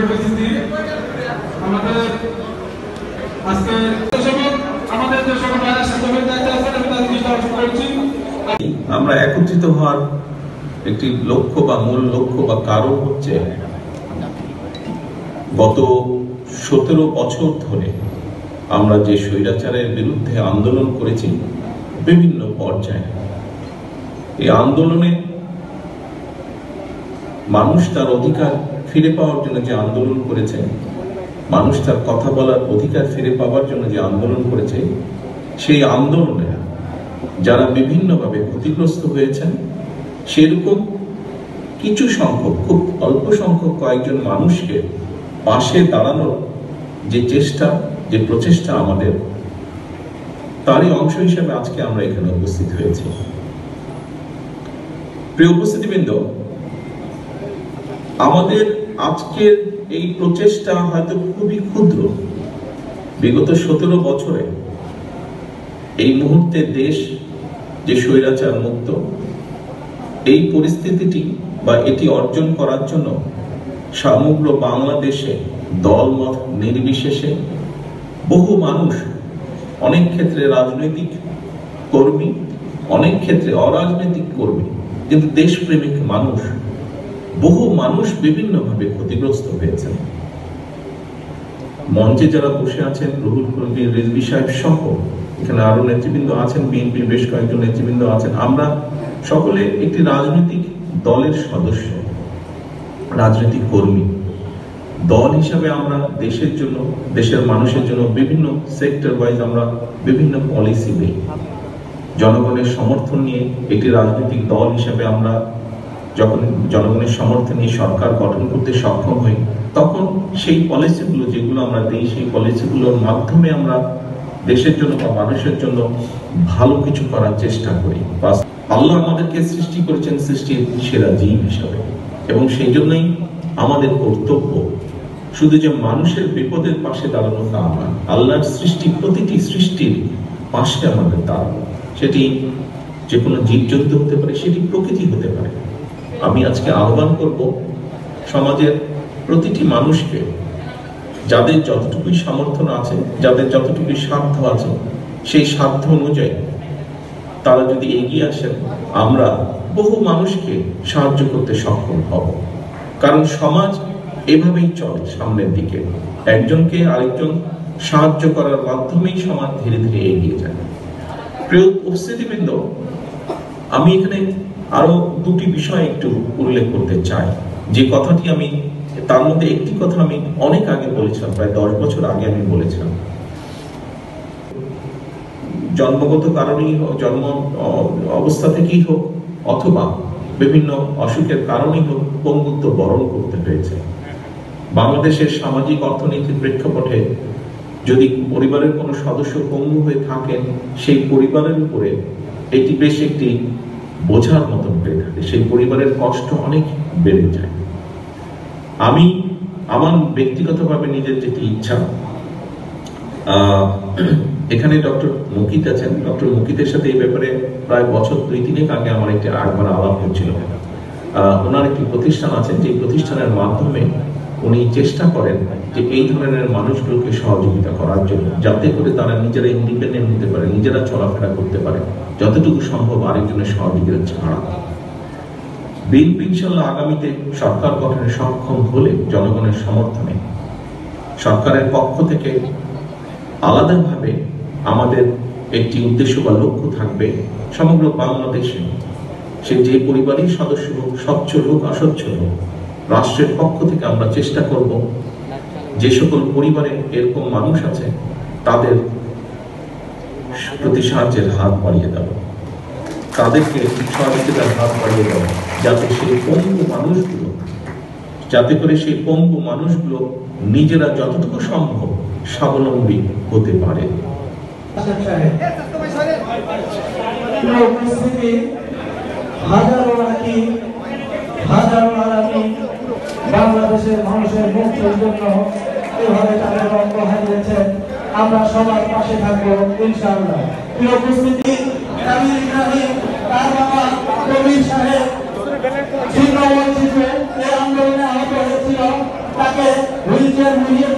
উপস্থিতি আমাদের আজকে আমাদের যে সকল ভাইরা স্বাস্থ্যবিদ দায়িত্বে আছেন আমি তাদের দৃষ্টি আকর্ষণ করছি। আমরা একত্রিত হওয়ার একটি লক্ষ্য বা মূল লক্ষ্য বা কারণ হচ্ছে গত 17 বছর ধরে আমরা যে স্বৈরাচারের বিরুদ্ধে আন্দোলন করেছি বিভিন্ন পর্যায়ে, এই আন্দোলনে মানুষ তার অধিকার ফিরে পাওয়ার জন্য যে আন্দোলন করেছে, মানুষ তার কথা বলার অধিকার ফিরে পাওয়ার জন্য যে আন্দোলন করেছে, সেই আন্দোলনে যারা বিভিন্নভাবে ক্ষতিগ্রস্ত হয়েছেন সেরকম কিছু সংখ্যক, খুব অল্প সংখ্যক কয়েকজন মানুষকে পাশে দাঁড়ানোর যে চেষ্টা, যে প্রচেষ্টা আমাদের, তারই অংশ হিসেবে আজকে আমরা এখানে উপস্থিত হয়েছি। প্রিয় উপস্থিতিবৃন্দ, আমাদের আজকের এই প্রচেষ্টা হয়তো খুবই ক্ষুদ্র। বিগত 17 বছরে এই মুহূর্তে দেশ যে স্বৈরাচার মুক্ত, এই পরিস্থিতিটি বা এটি অর্জন করার জন্য সমগ্র বাংলাদেশে দলমত নির্বিশেষে বহু মানুষ, অনেক ক্ষেত্রে রাজনৈতিক কর্মী, অনেক ক্ষেত্রে অরাজনৈতিক কর্মী, কিন্তু দেশপ্রেমিক মানুষ, বহু মানুষ বিভিন্নভাবে ক্ষতিগ্রস্ত হয়েছেন। মঞ্চে যারা বসে আছেন, রুহুল কবির রিজভী সাহেব সহ এখানে আরো নেতৃবৃন্দ আছেন, বিএনপির বেশ কয়েকজন নেতৃবৃন্দ আছেন, আমরা সকলে একটি রাজনৈতিক দলের সদস্য, রাজনৈতিক কর্মী। দল হিসাবে আমরা দেশের জন্য, দেশের মানুষের জন্য বিভিন্ন সেক্টর ওয়াইজ আমরা বিভিন্ন পলিসি দেই। জনগণের সমর্থন নিয়ে একটি রাজনৈতিক দল হিসাবে আমরা যখন জনগণের সমর্থন নিয়ে সরকার গঠন করতে সক্ষম হই, তখন সেই পলিসিগুলো যেগুলো আমরা দিই, সেই পলিসিগুলোর মাধ্যমে আমরা দেশের জন্য বা মানুষের জন্য ভালো কিছু করার চেষ্টা করি। আল্লাহ আমাদেরকে সৃষ্টি করেছেন সৃষ্টির সেরা জীব হিসাবে, এবং সেই জন্যই আমাদের কর্তব্য শুধু যে মানুষের বিপদের পাশে দাঁড়ানো তা নয়, আল্লাহর সৃষ্টি প্রতিটি সৃষ্টির পাশে আমাদের দাঁড়ানো। সেটি যে কোনো জীবজন্তু হতে পারে, সেটি প্রকৃতি হতে পারে। আমি আজকে আহ্বান করব সমাজের প্রতিটি মানুষকে, যাদের যতটুকুই সামর্থ্য আছে, যাদের যতটুকুই সাধ্য আছে, সেই সাধ্য অনুযায়ী তারা যদি এগিয়ে আসেন, আমরা বহু মানুষকে সাহায্য করতে সক্ষম হব। কারণ সমাজ এভাবেই চলে সামনের দিকে, একজনকে আরেকজন সাহায্য করার মাধ্যমেই সমাজ ধীরে ধীরে এগিয়ে যায়। প্রিয় উপস্থিতিবৃন্দ, আমি এখানে আরো দুটি বিষয় একটু উল্লেখ করতে চাই। যে কথাটি আমি, তার মধ্যে একটি কথা আমি অনেক আগে বলেছিলাম, প্রায় 10 বছর আগে আমি বলেছিলাম। জন্মগত কারণেই হোক, জন্ম অবস্থা থেকেই হোক, অথবা বিভিন্ন অসুখের কারণেই হোক, পঙ্গুত্ব বরণ করতে হয়েছে। বাংলাদেশের সামাজিক অর্থনীতির প্রেক্ষাপটে যদি পরিবারের কোনো সদস্য পঙ্গু হয়ে থাকেন, সেই পরিবারের উপরে এটি বেশ একটি বোঝার মতন হয়ে থাকে, সেই পরিবারের কষ্ট অনেক বেড়ে যায়। আমি আমার ব্যক্তিগতভাবে নিজের যেটি ইচ্ছা, এখানে ডক্টর মুকিত আছেন, ডক্টর মুকিতের সাথে এই ব্যাপারে প্রায় বছর 2-3 আগে আমার একবার আলাপ হচ্ছিল। ওনার একটি প্রতিষ্ঠান আছে, যে প্রতিষ্ঠানের মাধ্যমে উনি চেষ্টা করেন যে এই ধরনের মানুষগুলোকে সহযোগিতা করার জন্য, যাতে করে তারা নিজেরা ইন্ডিপেন্ডেন্ট হতে পারে, নিজেরা চলাফেরা করতে পারে, যতটুকু সম্ভব আরেকজনের সহযোগিতা ছাড়া। বিএনপি ইনশাআল্লাহ আগামীতে সরকার গঠনে সক্ষম হলে জনগণের সমর্থনে সরকারের পক্ষ থেকে আলাদাভাবে আমাদের একটি উদ্দেশ্য বা লক্ষ্য থাকবে, সমগ্র বাংলাদেশে সে যে পরিবারের সদস্য হোক, সচ্ছল হোক, অসচ্ছল হোক, রাষ্ট্রের পক্ষ থেকে আমরা চেষ্টা করব যে সকল পরিবারে এরকম মানুষ আছে তাদের প্রতি সাহায্যের হাত বাড়িয়ে দেওয়া, তাদেরকে সহযোগিতার হাত বাড়িয়ে দেওয়া, যাতে সেই পঙ্গু মানুষগুলো নিজেরা যতটুকু সম্ভব স্বাবলম্বী হতে পারে। বাংলাদেশের মানুষের মুক্তির জন্য এভাবে তাদের রক্ত হারিয়েছে, আমরা সবার পাশে থাকবো ইনশাআল্লাহ। প্রিয় উপস্থিতি, আমির ইব্রাহিম তার বাবা কবির সাহেব ছিন্নমঞ্চিত এই আন্দোলনে আহত হয়েছিল, তাকে সিনিয়র মিডিয়া